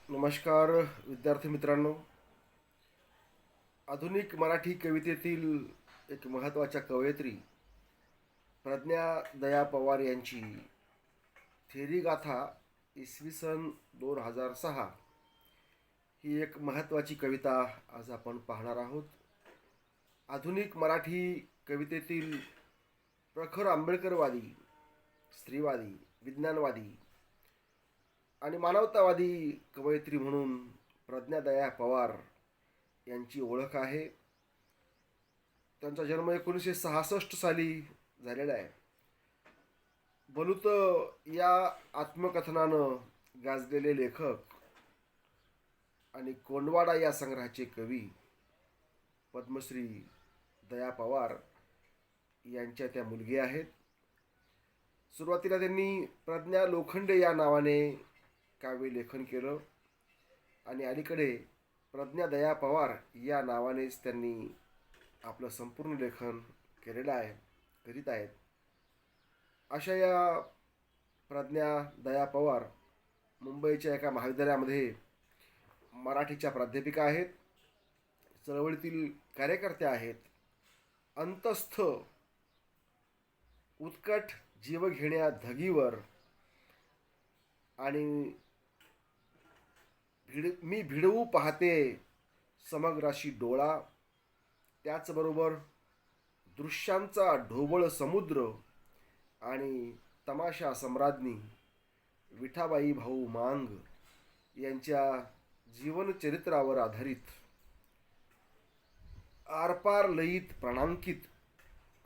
नमस्कार विद्यार्थी मित्रांनो. आधुनिक मराठी कवितेतील एक महत्त्वाच्या कवयित्री प्रज्ञा दया पवार यांची थेरी गाथा इसवी सन 2006 ही एक महत्त्वाची कविता आज आपण पाहणार आहोत. आधुनिक मराठी कवितेतील प्रखर आंबेडकरवादी, स्त्रीवादी, विज्ञानवादी आणि मानवतावादी कवयित्री म्हणून प्रज्ञा दया पवार यांची ओळख आहे. त्यांचा जन्म 1966 साली झालेला आहे. बलुत या आत्मकथनानं गाजलेले लेखक आणि कोंडवाडा या संग्रहाचे कवी पद्मश्री दया पवार यांच्या त्या मुलगी आहेत. सुरुवातीला त्यांनी प्रज्ञा लोखंडे या नावाने काव्य लेखन केलं आणि अलीकडे प्रज्ञा दया पवार या नावानेच त्यांनी आपलं संपूर्ण लेखन केलेलं आहे, करीत आहेत. अशा या प्रज्ञा दया पवार मुंबईच्या एका महाविद्यालयामध्ये मराठीच्या प्राध्यापिका आहेत, चळवळीतील कार्यकर्त्या आहेत. अंतस्थ उत्कट जीवघेण्या धगीवर आणि मी भिडवू पाहते समग्राशी डोळा, त्याचबरोबर दृश्यांचा ढोबळ समुद्र आणि तमाशा सम्राज्ञी विठाबाई भाऊ मांग यांच्या जीवनचरित्रावर आधारित आरपार लयीत प्राणांकित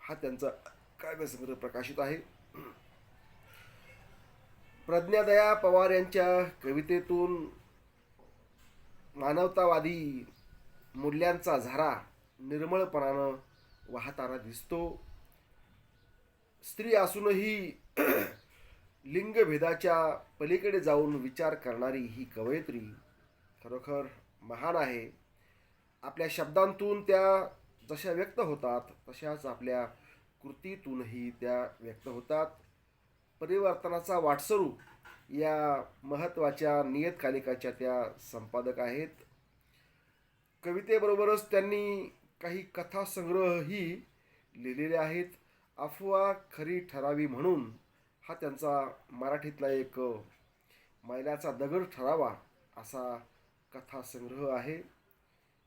हा त्यांचा काव्यसंग्रह प्रकाशित आहे. प्रज्ञादया पवार यांच्या कवितेतून मानवतावादी मूल्यांचा झरा निर्मळपणानं वाहताना दिसतो. स्त्री असूनही लिंगभेदाच्या पलीकडे जाऊन विचार करणारी ही कवयित्री खरोखर महान आहे. आपल्या शब्दांतून त्या जशा व्यक्त होतात तशाच आपल्या कृतीतूनही त्या व्यक्त होतात. परिवर्तनाचा वाटसरू या महत्त्वाच्या नियतकालिकाच्या त्या संपादक आहेत. कवितेबरोबरच त्यांनी काही कथासंग्रहही लिहिलेले आहेत. अफवा खरी ठरावी म्हणून हा त्यांचा मराठीतला एक मैलाचा दगड ठरावा असा कथासंग्रह आहे.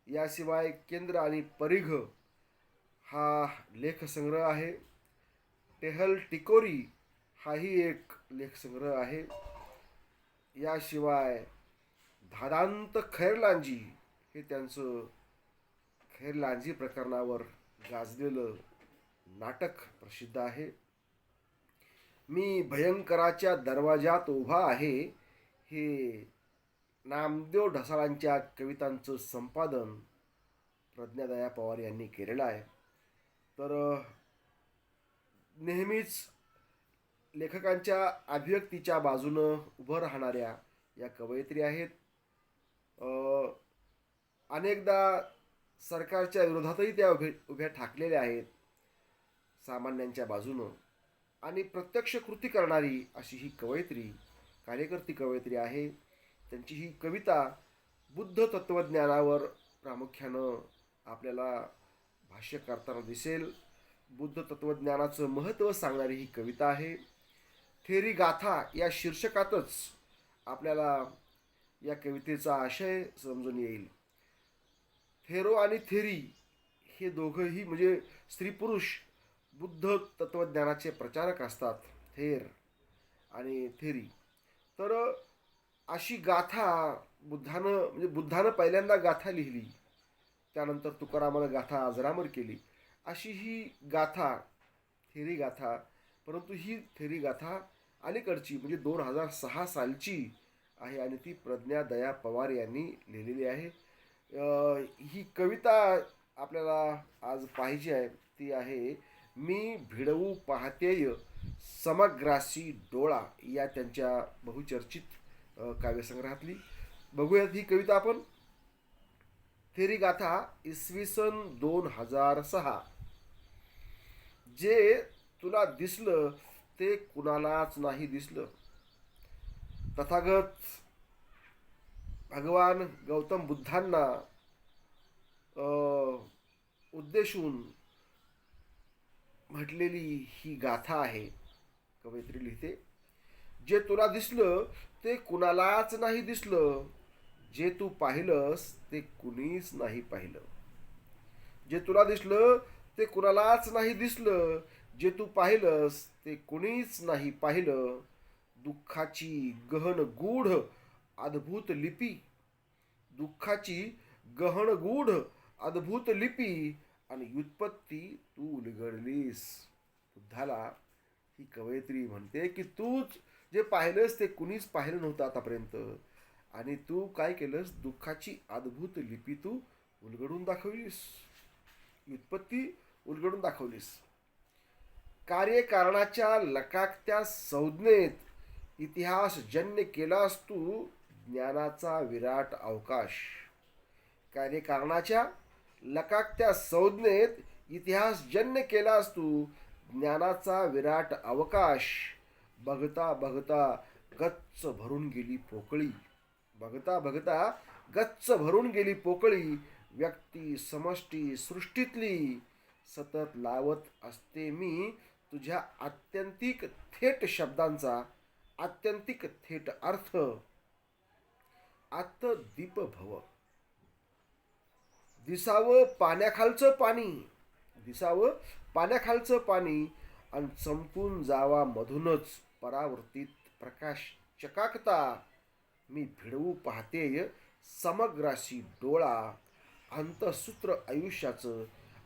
याशिवाय केंद्र आणि परिघ हा लेखसंग्रह आहे. टेहल टिकोरी हाही एक लेखसंग्रह आहे. याशिवाय धादांत खैरलांजी हे त्यांचं खैरलांजी प्रकरणावर गाजलेलं नाटक प्रसिद्ध आहे. मी भयंकराच्या दरवाजात उभा आहे हे नामदेव ढसाळांच्या कवितांचं संपादन प्रज्ञादया पवार यांनी केलेलं आहे. तर नेहमीच लेखकांच्या अभिव्यक्तीच्या बाजूनं उभं राहणाऱ्या या कवयित्री आहेत. अनेकदा सरकारच्या विरोधातही त्या उभ्या ठाकलेल्या आहेत सामान्यांच्या बाजूनं. आणि प्रत्यक्ष कृती करणारी अशी ही कवयित्री, कार्यकर्ती कवयित्री आहे. त्यांची ही कविता बुद्ध तत्त्वज्ञानावर प्रामुख्यानं आपल्याला भाष्य करताना दिसेल. बुद्ध तत्त्वज्ञानाचं महत्त्व सांगणारी ही कविता आहे. थेरी गाथा या शीर्षकातच आपल्याला या कवितेचा आशय समजून येईल. थेरो आणि थेरी हे दोघंही म्हणजे स्त्री पुरुष बुद्ध तत्त्वज्ञानाचे प्रचारक असतात, थेर आणि थेरी. तर अशी गाथा बुद्धानं पहिल्यांदा गाथा लिहिली, त्यानंतर तुकारामानं गाथा अजरामर केली. अशी ही गाथा थेरी गाथा, परंतु ही थेरी गाथा अलीकडची म्हणजे 2006 सालची आहे आणि ती प्रज्ञा दया पवार यांनी लिहिलेली आहे. ही कविता आपल्याला आज पाहिजे आहे ती आहे मी भिडवू पाहतेय समग्रासी डोळा या त्यांच्या बहुचर्चित काव्यसंग्रहातली. बघूयात ही कविता आपण. थेरी गाथा इसवी सन 2006. जे तुला दिसलं ते कुणालाच नाही दिसलं. तथागत भगवान गौतम बुद्धांना उद्देशून म्हटलेली ही गाथा आहे. कवयित्री लिहिते, जे तुला दिसलं ते कुणालाच नाही दिसलं, जे तू पाहिलंस ते कुणीच नाही पाहिलं. जे तुला दिसलं ते कुणालाच नाही दिसलं, जे तू पाहिलंस ते कुणीच नाही पाहिलं. दुःखाची गहन गूढ अद्भुत लिपी, दुःखाची गहन गूढ अद्भुत लिपी आणि व्युत्पत्ती तू उलगडलीस. बुद्धाला ही कवयित्री म्हणते की तूच जे पाहिलंस ते कुणीच पाहिलं नव्हतं आतापर्यंत, आणि तू काय केलंस, दुःखाची अद्भुत लिपी तू उलगडून दाखवलीस, व्युत्पत्ती उलगडून दाखवलीस. कार्यकारणाच्या लकाकत्या संज्ञेत इतिहास जन्य केलास तू ज्ञानाचा विराट अवकाश. कार्यकारणाच्या लकाकत्या संज्ञेत इतिहास जन्य केलास तू ज्ञानाचा विराट अवकाश. बघता बघता गच्च भरून गेली पोकळी, बघता बघता गच्च भरून गेली पोकळी. व्यक्ती समष्टी सृष्टीतली सतत लावत असते मी तुझ्या आत्यंतिक थेट शब्दांचा आत्यंतिक थेट अर्थ. आत दीप भव, दिसावं पाण्याखालचं पाणी, दिसावं पाण्याखालचं पाणी आणि संपून जावा मधूनच परावर्तित प्रकाश चकाकता. मी भिडवू पाहतेय समग्राशी डोळा, अंतसूत्र आयुष्याचं,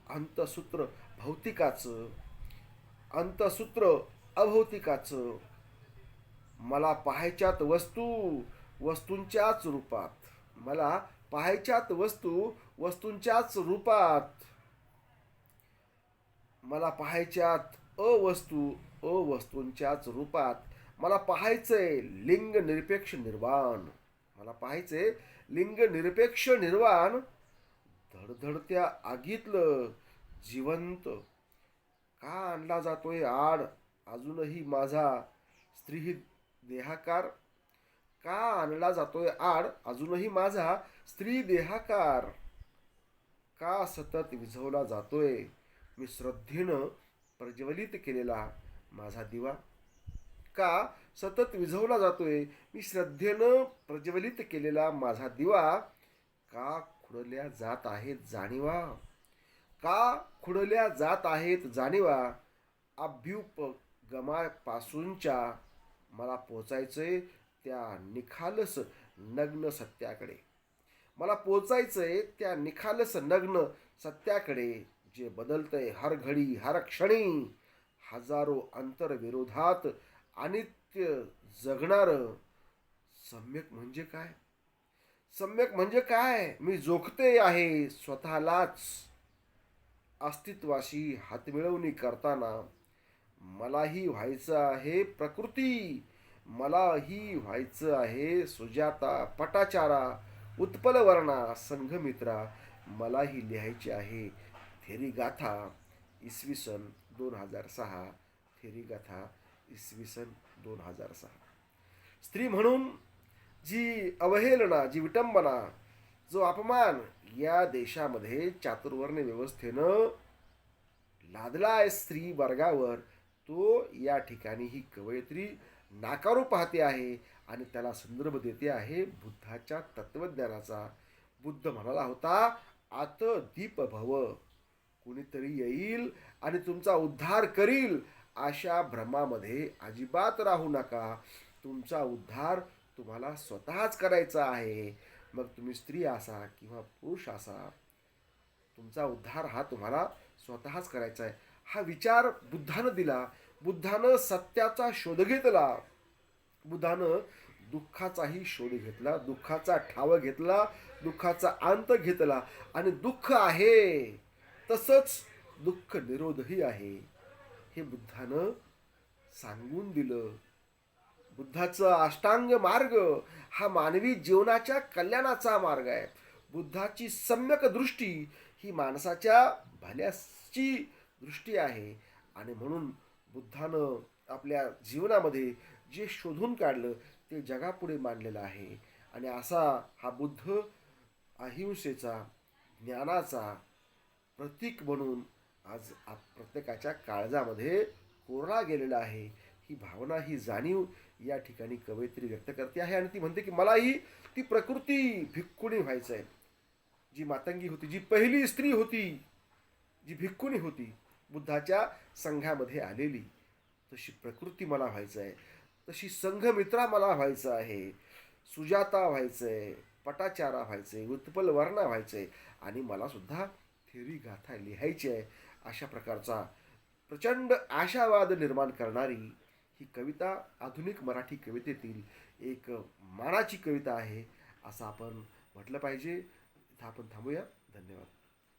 अंतसूत्र भौतिकाचं, अंतसूत्र अभौतिकाचं. मला पाहायच्यात वस्तू वस्तूंच्याच रूपात, मला पाहायच्यात वस्तू वस्तूंच्याच रूपात. मला पाहायच्यात अवस्तू अवस्तूंच्याच रूपात. मला पाहायचंय लिंग निरपेक्ष निर्वाण, मला पाहायचंय लिंग निरपेक्ष निर्वाण. धडधडत्या आगीतलं जिवंत का आणला जातोय आड अजूनही माझा स्त्री देहाकार, का आणला जातोय आड अजूनही माझा स्त्री देहाकार. का सतत विझवला जातोय मी श्रद्धेनं प्रज्वलित केलेला माझा दिवा, का सतत विझवला जातोय मी श्रद्धेनं प्रज्वलित केलेला माझा दिवा. का खुडल्या जात आहेत जाणीवा, का खुडल्या जात आहेत जाणीवा. अभ्युपगमापासूनच्या मला पोचायचंय त्या निखालस नग्न सत्याकडे, मला पोचायचंय त्या निखालस नग्न सत्याकडे, जे बदलतंय हर घडी हर क्षणी. हजारो अंतरविरोधात अनित्य जगणारं सम्यक म्हणजे काय, सम्यक म्हणजे काय. मी जोखते आहे स्वतःलाच अस्तित्वाशी हातमिळवणी करताना. मलाही व्हायचं आहे प्रकृती, मलाही व्हायचं आहे सुजाता, पटाचारा, उत्पलवर्णा, संघमित्रा. मलाही लिहायची आहे थेरी गाथा. इसवी सन 2006, थेरी गाथा इसवी सन 2006. स्त्री म्हणून जी अवहेलना, जी विटंबना, जो अपमान या देशामध्ये चातुर्वर्ण व्यवस्थेनं लादलाय स्त्री वर्गावर, तो या ठिकाणी ही कवयित्री नाकारू पाहते आहे आणि त्याला संदर्भ देते आहे बुद्धाच्या तत्वज्ञानाचा. बुद्ध म्हणाला होता, आत दीप भव, कुणीतरी येईल आणि तुमचा उद्धार करील. अशा भ्रमामध्ये अजिबात राहू नका. तुमचा उद्धार तुम्हाला स्वतःच करायचा आहे. मग तुम्ही स्त्री असा किंवा पुरुष असा, तुमचा उद्धार हा तुम्हाला स्वतःच करायचा आहे. हा विचार बुद्धानं दिला. बुद्धानं सत्याचा शोध घेतला, बुद्धानं दुःखाचाही शोध घेतला, दुःखाचा ठाव घेतला, दुःखाचा अंत घेतला. आणि दुःख आहे तसंच दुःख निरोधही आहे हे बुद्धानं सांगून दिलं. बुद्धाचा अष्टांग मार्ग हा मानवी जीवनाच्या कल्याणाचा मार्ग आहे. बुद्धाची सम्यक दृष्टी ही माणसाच्या भल्याची दृष्टी आहे. आणि म्हणून बुद्धानं आपल्या जीवनामध्ये जे शोधून काढलं ते जगापुढे मांडलेलं आहे. आणि असा हा बुद्ध अहिंसेचा, ज्ञानाचा प्रतीक म्हणून आज प्रत्येकाच्या काळजामध्ये कोरला गेलेला आहे. ही भावना, ही जाणीव या ठिकाणी कवयित्री व्यक्त करते आहे आणि ती म्हणते की मलाही ती प्रकृती भिक्खुणी व्हायचं आहे. जी मातंगी होती, जी पहिली स्त्री होती, जी भिक्खुणी होती, बुद्धाच्या संघामध्ये आलेली, तशी प्रकृती मला व्हायचं आहे. तशी संघमित्रा मला व्हायचं आहे. सुजाता व्हायचं आहे, पटाचारा व्हायचं आहे, उत्पल वर्णा व्हायचं आहे आणि मला सुद्धा थेरी गाथा लिहायची आहे. अशा प्रकारचा प्रचंड आशावाद निर्माण करणारी ही कविता आधुनिक मराठी कवितेतील एक मानाची कविता आहे असं आपण म्हटलं पाहिजे. इथं आपण थांबूया. धन्यवाद.